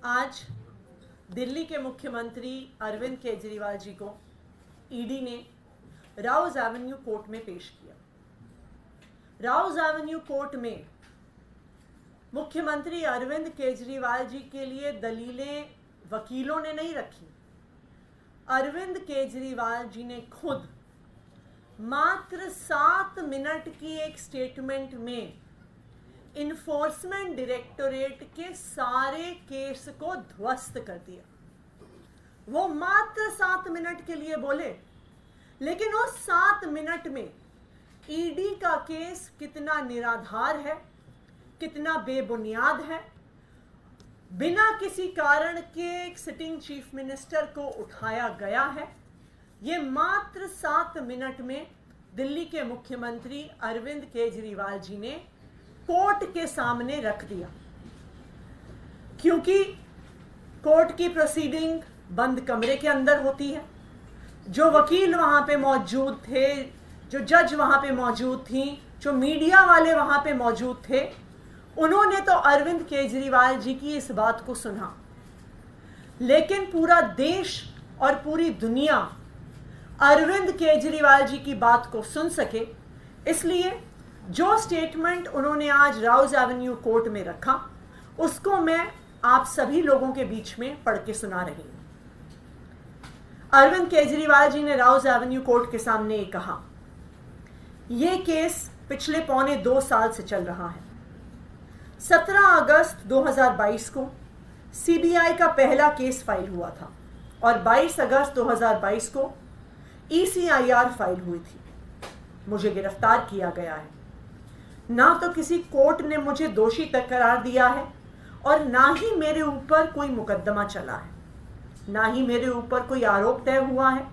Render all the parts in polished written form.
आज दिल्ली के मुख्यमंत्री अरविंद केजरीवाल जी को ईडी ने राउज एवेन्यू कोर्ट में पेश किया। राउज एवेन्यू कोर्ट में मुख्यमंत्री अरविंद केजरीवाल जी के लिए दलीलें वकीलों ने नहीं रखी। अरविंद केजरीवाल जी ने खुद मात्र 7 मिनट की एक स्टेटमेंट में इन्फोर्समेंट डायरेक्टोरेट के सारे केस को ध्वस्त कर दिया। वो मात्र 7 मिनट के लिए बोले, लेकिन वो 7 मिनट में ईडी का केस कितना निराधार है, कितना बेबुनियाद है, बिना किसी कारण के एक सिटिंग चीफ मिनिस्टर को उठाया गया है, ये मात्र 7 मिनट में दिल्ली के मुख्यमंत्री अरविंद केजरीवाल जी ने कोर्ट के सामने रख दिया। क्योंकि कोर्ट की प्रोसीडिंग बंद कमरे के अंदर होती है। जो वकील वहां पे मौजूद थे, जो जज वहां पे मौजूद थी, जो मीडिया वाले वहां पे मौजूद थे, उन्होंने तो अरविंद केजरीवाल जी की इस बात को सुना, लेकिन पूरा देश और पूरी दुनिया अरविंद केजरीवाल जी की बात को सुन सके, इसलिए जो स्टेटमेंट उन्होंने आज राउज एवेन्यू कोर्ट में रखा, उसको मैं आप सभी लोगों के बीच में पढ़ के सुना रही हूं। अरविंद केजरीवाल जी ने राउज एवेन्यू कोर्ट के सामने ये कहा, यह केस पिछले 1.25 साल से चल रहा है। 17 अगस्त 2022 को सीबीआई का पहला केस फाइल हुआ था और 22 अगस्त 2022 को ECIR फाइल हुई थी। मुझे गिरफ्तार किया गया है। ना तो किसी कोर्ट ने मुझे दोषी तक करार दिया है और ना ही मेरे ऊपर कोई मुकदमा चला है, ना ही मेरे ऊपर कोई आरोप तय हुआ है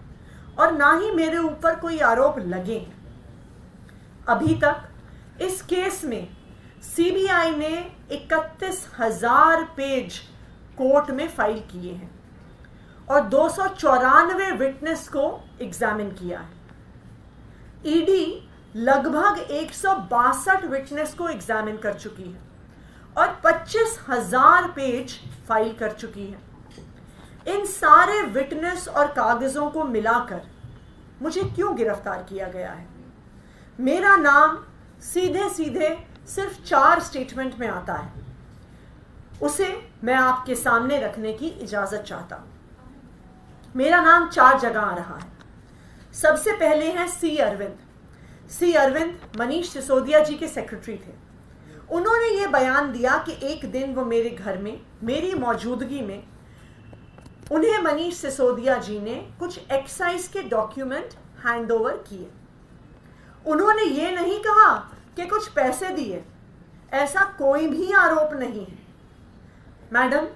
और ना ही मेरे ऊपर कोई आरोप लगे हैं। अभी तक इस केस में सीबीआई ने 31,000 पेज कोर्ट में फाइल किए हैं और 294 विटनेस को एग्जामिन किया है। ईडी लगभग 162 विटनेस को एग्जामिन कर चुकी है और 25,000 पेज फाइल कर चुकी है। इन सारे विटनेस और कागजों को मिलाकर मुझे क्यों गिरफ्तार किया गया है? मेरा नाम सीधे सीधे सिर्फ 4 स्टेटमेंट में आता है, उसे मैं आपके सामने रखने की इजाजत चाहता हूं। मेरा नाम 4 जगह आ रहा है। सबसे पहले है सी अरविंद मनीष सिसोदिया जी के सेक्रेटरी थे। उन्होंने ये बयान दिया कि एक दिन वो मेरे घर में मेरी मौजूदगी में उन्हें मनीष सिसोदिया जी ने कुछ एक्साइज के डॉक्यूमेंट हैंडओवर किए। उन्होंने ये नहीं कहा कि कुछ पैसे दिए, ऐसा कोई भी आरोप नहीं है। मैडम,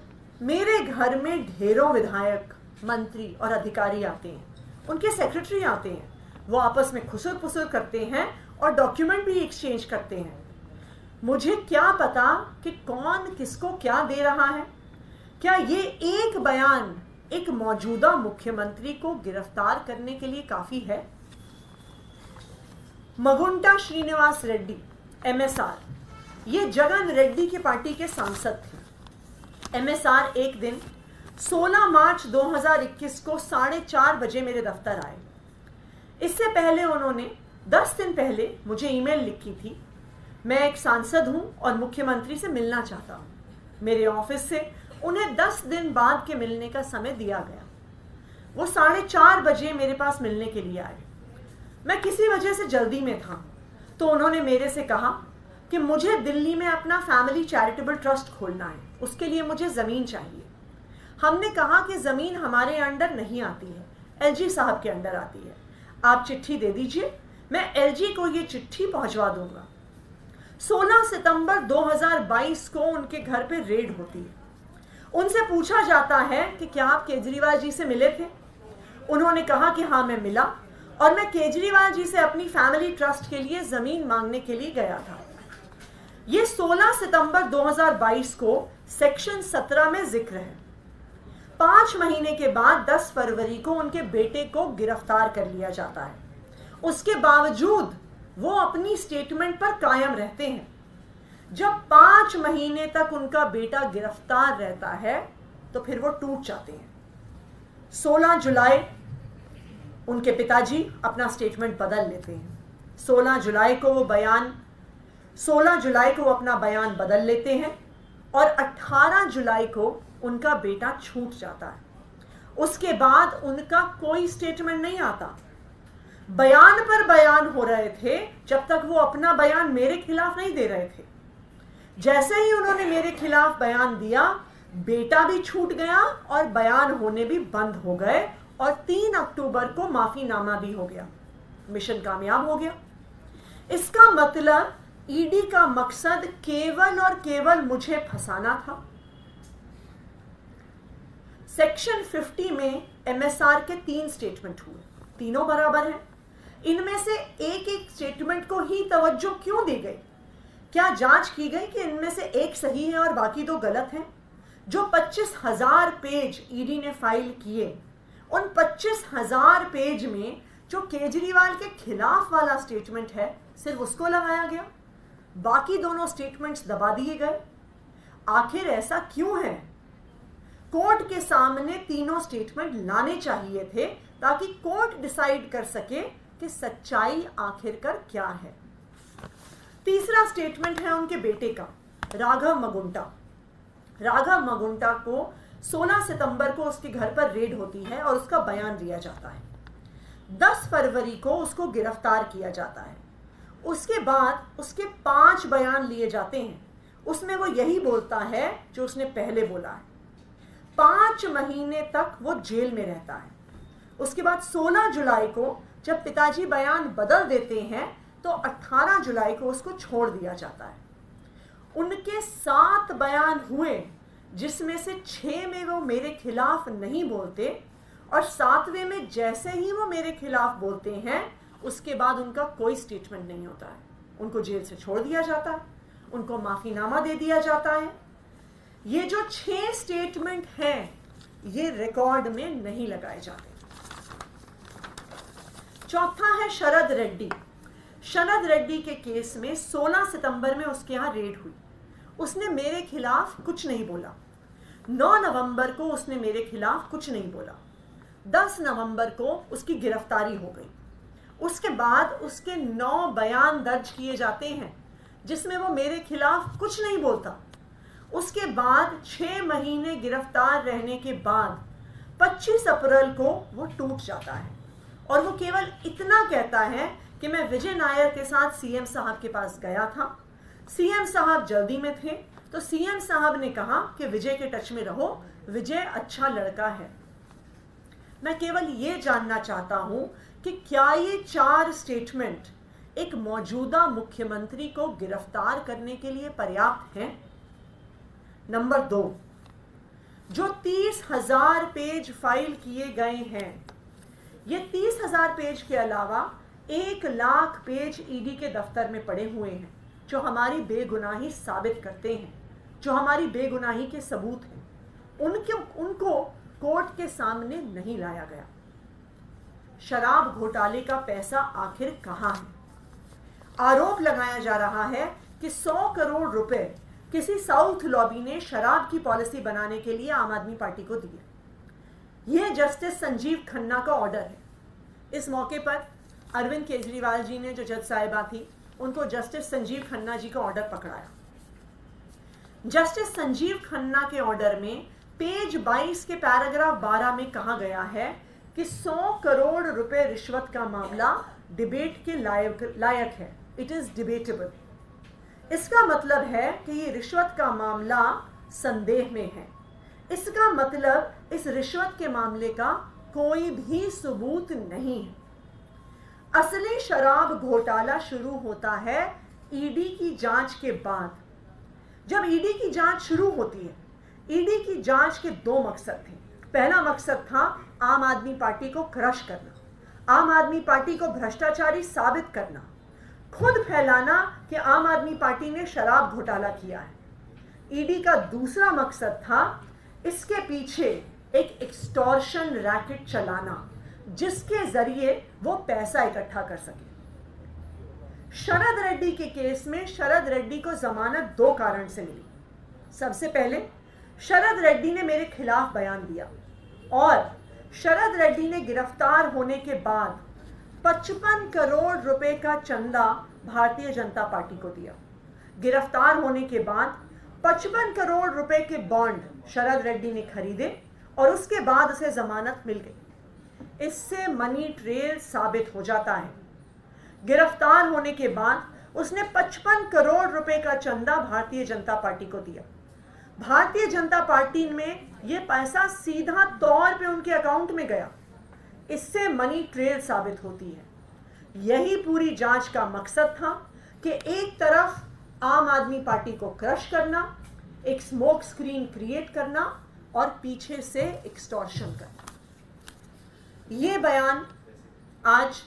मेरे घर में ढेरों विधायक, मंत्री और अधिकारी आते हैं, उनके सेक्रेटरी आते हैं, वो आपस में खुसुर पुसुर करते हैं और डॉक्यूमेंट भी एक्सचेंज करते हैं। मुझे क्या पता कि कौन किसको क्या दे रहा है? क्या ये एक बयान एक मौजूदा मुख्यमंत्री को गिरफ्तार करने के लिए काफी है? मगुंटा श्रीनिवास रेड्डी MSR, ये जगन रेड्डी की पार्टी के सांसद थे। MSR एक दिन 16 मार्च 2021 को 4:30 बजे मेरे दफ्तर आए। इससे पहले उन्होंने 10 दिन पहले मुझे ईमेल लिखी थी, मैं एक सांसद हूं और मुख्यमंत्री से मिलना चाहता हूं। मेरे ऑफिस से उन्हें 10 दिन बाद के मिलने का समय दिया गया। वो 4:30 बजे मेरे पास मिलने के लिए आए। मैं किसी वजह से जल्दी में था, तो उन्होंने मेरे से कहा कि मुझे दिल्ली में अपना फैमिली चैरिटेबल ट्रस्ट खोलना है, उसके लिए मुझे जमीन चाहिए। हमने कहा कि जमीन हमारे अंडर नहीं आती है, LG साहब के अंडर आती है। आप चिट्ठी दे दीजिए, मैं LG को ये चिट्ठी पहुंचवा दूंगा। 16 सितंबर 2022 को उनके घर पे रेड होती है। उनसे पूछा जाता है कि क्या आप केजरीवाल जी से मिले थे? उन्होंने कहा कि हाँ, मैं मिला और मैं केजरीवाल जी से अपनी फैमिली ट्रस्ट के लिए जमीन मांगने के लिए गया था। ये 16 सितंबर 2022 को सेक्शन 17 में जिक्र है। 5 महीने के बाद 10 फरवरी को उनके बेटे को गिरफ्तार कर लिया जाता है। उसके बावजूद वो अपनी स्टेटमेंट पर कायम रहते हैं। जब 5 महीने तक उनका बेटा गिरफ्तार रहता है, तो फिर वो टूट जाते हैं। 16 जुलाई उनके पिताजी अपना स्टेटमेंट बदल लेते हैं। 16 जुलाई को वो अपना बयान बदल लेते हैं और 18 जुलाई को उनका बेटा छूट जाता है। उसके बाद उनका कोई स्टेटमेंट नहीं आता। बयान पर बयान हो रहे थे जब तक वो अपना बयान मेरे खिलाफ नहीं दे रहे थे। जैसे ही उन्होंने मेरे खिलाफ बयान दिया, बेटा भी छूट गया और बयान होने भी बंद हो गए और 3 अक्टूबर को माफीनामा भी हो गया। मिशन कामयाब हो गया। इसका मतलब ईडी का मकसद केवल और केवल मुझे फंसाना था। सेक्शन 50 में एमएसआर के 3 स्टेटमेंट हुए, तीनों बराबर हैं। इनमें से एक एक स्टेटमेंट को ही तवज्जो क्यों दी गई? क्या जांच की गई कि इनमें से एक सही है और बाकी 2 गलत हैं? जो 25,000 पेज ईडी ने फाइल किए, उन 25,000 पेज में जो केजरीवाल के खिलाफ वाला स्टेटमेंट है सिर्फ उसको लगाया गया, बाकी दोनों स्टेटमेंट्स दबा दिए गए। आखिर ऐसा क्यों है? कोर्ट के सामने तीनों स्टेटमेंट लाने चाहिए थे ताकि कोर्ट डिसाइड कर सके कि सच्चाई आखिरकार क्या है। तीसरा स्टेटमेंट है उनके बेटे का, राघव मगुंटा। राघव मगुंटा को 16 सितंबर को उसके घर पर रेड होती है और उसका बयान लिया जाता है। 10 फरवरी को उसको गिरफ्तार किया जाता है। उसके बाद उसके 5 बयान लिए जाते हैं। उसमें वो यही बोलता है जो उसने पहले बोला है। 5 महीने तक वो जेल में रहता है। उसके बाद 16 जुलाई को जब पिताजी बयान बदल देते हैं तो 18 जुलाई को उसको छोड़ दिया जाता है। उनके 7 बयान हुए जिसमें से 6 में वो मेरे खिलाफ नहीं बोलते और 7वें में जैसे ही वो मेरे खिलाफ बोलते हैं उसके बाद उनका कोई स्टेटमेंट नहीं होता है। उनको जेल से छोड़ दिया जाता है, उनको माफीनामा दे दिया जाता है। ये जो 6 स्टेटमेंट हैं ये रिकॉर्ड में नहीं लगाए जाते। चौथा है शरद रेड्डी। शरद रेड्डी के केस में 16 सितंबर में उसके यहाँ रेड हुई। उसने मेरे खिलाफ कुछ नहीं बोला। 9 नवंबर को उसने मेरे खिलाफ कुछ नहीं बोला। 10 नवंबर को उसकी गिरफ्तारी हो गई। उसके बाद उसके 9 बयान दर्ज किए जाते हैं जिसमें वो मेरे खिलाफ कुछ नहीं बोलता। उसके बाद 6 महीने गिरफ्तार रहने के बाद 25 अप्रैल को वो टूट जाता है और वो केवल इतना कहता है कि मैं विजय नायर के साथ सीएम साहब के पास गया था। सीएम साहब जल्दी में थे तो सीएम साहब ने कहा कि विजय के टच में रहो, विजय अच्छा लड़का है। मैं केवल ये जानना चाहता हूं कि क्या ये 4 स्टेटमेंट एक मौजूदा मुख्यमंत्री को गिरफ्तार करने के लिए पर्याप्त हैं? नंबर 2, जो 30,000 पेज फाइल किए गए हैं, ये 30,000 पेज के अलावा 1 लाख पेज ईडी के दफ्तर में पड़े हुए हैं जो हमारी बेगुनाही साबित करते हैं, जो हमारी बेगुनाही के सबूत हैं। उनको कोर्ट के सामने नहीं लाया गया। शराब घोटाले का पैसा आखिर कहां है? आरोप लगाया जा रहा है कि 100 करोड़ रुपए किसी साउथ लॉबी ने शराब की पॉलिसी बनाने के लिए आम आदमी पार्टी को दिए। यह जस्टिस संजीव खन्ना का ऑर्डर है। इस मौके पर अरविंद केजरीवाल जी ने, जो जज साहिबा थी, उनको जस्टिस संजीव खन्ना जी का ऑर्डर पकड़ाया। जस्टिस संजीव खन्ना के ऑर्डर में पेज 22 के पैराग्राफ 12 में कहा गया है कि 100 करोड़ रुपए रिश्वत का मामला डिबेट के लायक है। It is debatable. इसका मतलब है कि ये रिश्वत का मामला संदेह में है। इसका मतलब इस रिश्वत के मामले का कोई भी सबूत नहीं है। असली शराब घोटाला शुरू होता है ईडी की जांच के बाद। जब ईडी की जांच शुरू होती है, ईडी की जांच के 2 मकसद थे। पहला मकसद था आम आदमी पार्टी को क्रश करना, आम आदमी पार्टी को भ्रष्टाचारी साबित करना, खुद फैलाना कि आम आदमी पार्टी ने शराब घोटाला किया है। ईडी का दूसरा मकसद था इसके पीछे एक एक्सटॉर्शन रैकेट चलाना जिसके जरिए वो पैसा इकट्ठा कर सके। शरद रेड्डी के केस में शरद रेड्डी को जमानत 2 कारण से मिली। सबसे पहले, शरद रेड्डी ने मेरे खिलाफ बयान दिया और शरद रेड्डी ने गिरफ्तार होने के बाद 55 करोड़ रुपए का चंदा भारतीय जनता पार्टी को दिया। गिरफ्तार होने के बाद 55 करोड़ रुपए के बॉन्ड शरद रेड्डी ने खरीदे और उसके बाद उसे जमानत मिल गई। इससे मनी ट्रेल साबित हो जाता है। गिरफ्तार होने के बाद उसने 55 करोड़ रुपए का चंदा भारतीय जनता पार्टी को दिया। भारतीय जनता पार्टी में यह पैसा सीधा तौर पे उनके अकाउंट में गया। इससे मनी ट्रेल साबित होती है। यही पूरी जांच का मकसद था कि एक तरफ आम आदमी पार्टी को क्रश करना, एक स्मोक स्क्रीन क्रिएट करना और पीछे से एक्सटॉर्शन करना। ये बयान आज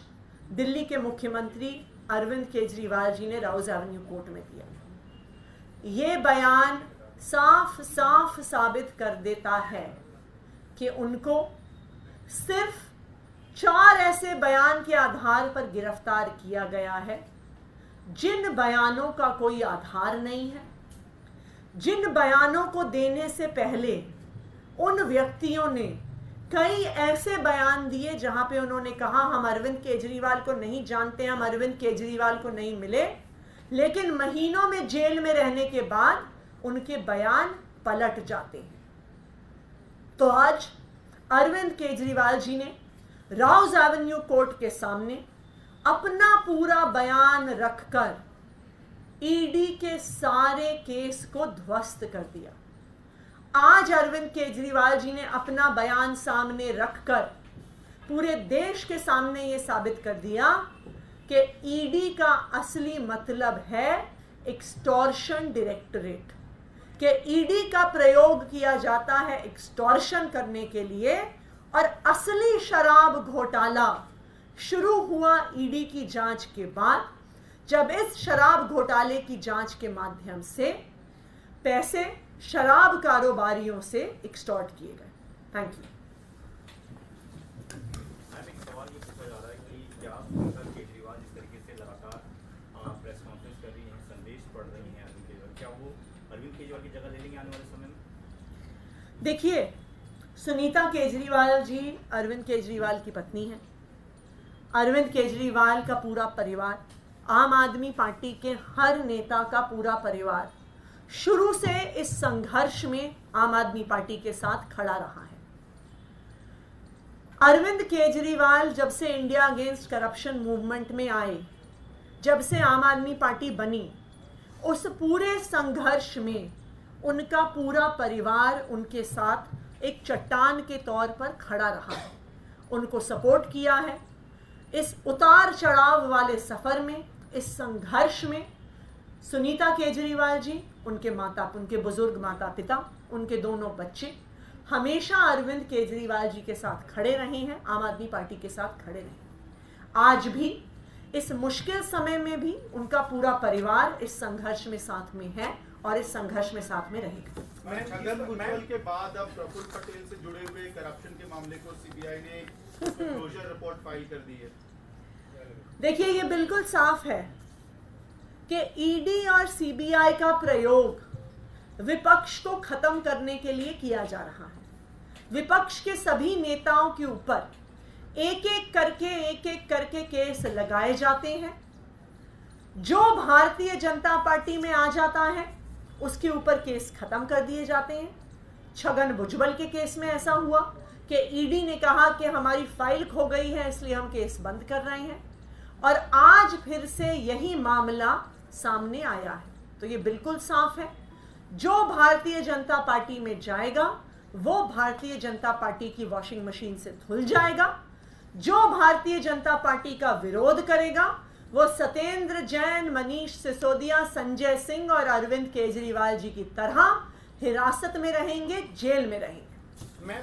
दिल्ली के मुख्यमंत्री अरविंद केजरीवाल जी ने राउज एवेन्यू कोर्ट में दिया। ये बयान साफ साफ साबित कर देता है कि उनको सिर्फ 4 ऐसे बयान के आधार पर गिरफ्तार किया गया है जिन बयानों का कोई आधार नहीं है, जिन बयानों को देने से पहले उन व्यक्तियों ने कई ऐसे बयान दिए जहां पे उन्होंने कहा हम अरविंद केजरीवाल को नहीं जानते, हम अरविंद केजरीवाल को नहीं मिले, लेकिन महीनों में जेल में रहने के बाद उनके बयान पलट जाते हैं। तो आज अरविंद केजरीवाल जी ने राउज एवेन्यू कोर्ट के सामने अपना पूरा बयान रखकर ईडी के सारे केस को ध्वस्त कर दिया। आज अरविंद केजरीवाल जी ने अपना बयान सामने रखकर पूरे देश के सामने यह साबित कर दिया कि ईडी का असली मतलब है एक्सटॉर्शन डायरेक्टरेट, कि ईडी का प्रयोग किया जाता है एक्सटॉर्शन करने के लिए। और असली शराब घोटाला शुरू हुआ ईडी की जांच के बाद, जब इस शराब घोटाले की जांच के माध्यम से पैसे शराब कारोबारियों से एक्सटॉर्ट किए गए। Thank you. एक सवाल ये पूछा जा रहा है कि क्या केजरीवाल जिस तरीके से लगातार प्रेस कॉन्फ्रेंस कर रही हैं, संदेश पढ़ रही हैं अरविंद केजरीवाल, क्या वो अरविंद केजरीवाल की जगह ले लेंगे आने वाले समय में? देखिए, सुनीता केजरीवाल जी अरविंद केजरीवाल की पत्नी है। अरविंद केजरीवाल का पूरा परिवार, आम आदमी पार्टी के हर नेता का पूरा परिवार शुरू से इस संघर्ष में आम आदमी पार्टी के साथ खड़ा रहा है। अरविंद केजरीवाल जब से इंडिया अगेंस्ट करप्शन मूवमेंट में आए, जब से आम आदमी पार्टी बनी, उस पूरे संघर्ष में उनका पूरा परिवार उनके साथ एक चट्टान के तौर पर खड़ा रहा है, उनको सपोर्ट किया है। इस उतार चढ़ाव वाले सफर में, इस संघर्ष में सुनीता केजरीवाल जी, उनके बुजुर्ग माता पिता, उनके दोनों बच्चे हमेशा अरविंद केजरीवाल जी के साथ खड़े रहे हैं, आम आदमी पार्टी के साथ खड़े रहे। आज भी इस मुश्किल समय में भी उनका पूरा परिवार इस संघर्ष में साथ में है और इस संघर्ष में साथ में रहेगा। छगन भुजबल के बाद अब प्रफुल्ल पटेल से जुड़े हुए करप्शन के मामले को सीबीआई ने क्लोजर रिपोर्ट फाइल कर दी है। देखिए, ये बिल्कुल साफ है कि ईडी और सीबीआई का प्रयोग विपक्ष को खत्म करने के लिए किया जा रहा है। विपक्ष के सभी नेताओं के ऊपर एक एक करके केस लगाए जाते हैं। जो भारतीय जनता पार्टी में आ जाता है उसके ऊपर केस खत्म कर दिए जाते हैं। छगन भुजबल के केस में ऐसा हुआ कि ईडी ने कहा कि हमारी फाइल खो गई है इसलिए हम केस बंद कर रहे हैं, और आज फिर से यही मामला सामने आया है। तो ये बिल्कुल साफ है, जो भारतीय जनता पार्टी में जाएगा वो भारतीय जनता पार्टी की वॉशिंग मशीन से धुल जाएगा। जो भारतीय जनता पार्टी का विरोध करेगा वो सत्येंद्र जैन, मनीष सिसोदिया, संजय सिंह और अरविंद केजरीवाल जी की तरह हिरासत में रहेंगे, जेल में रहेंगे। मैं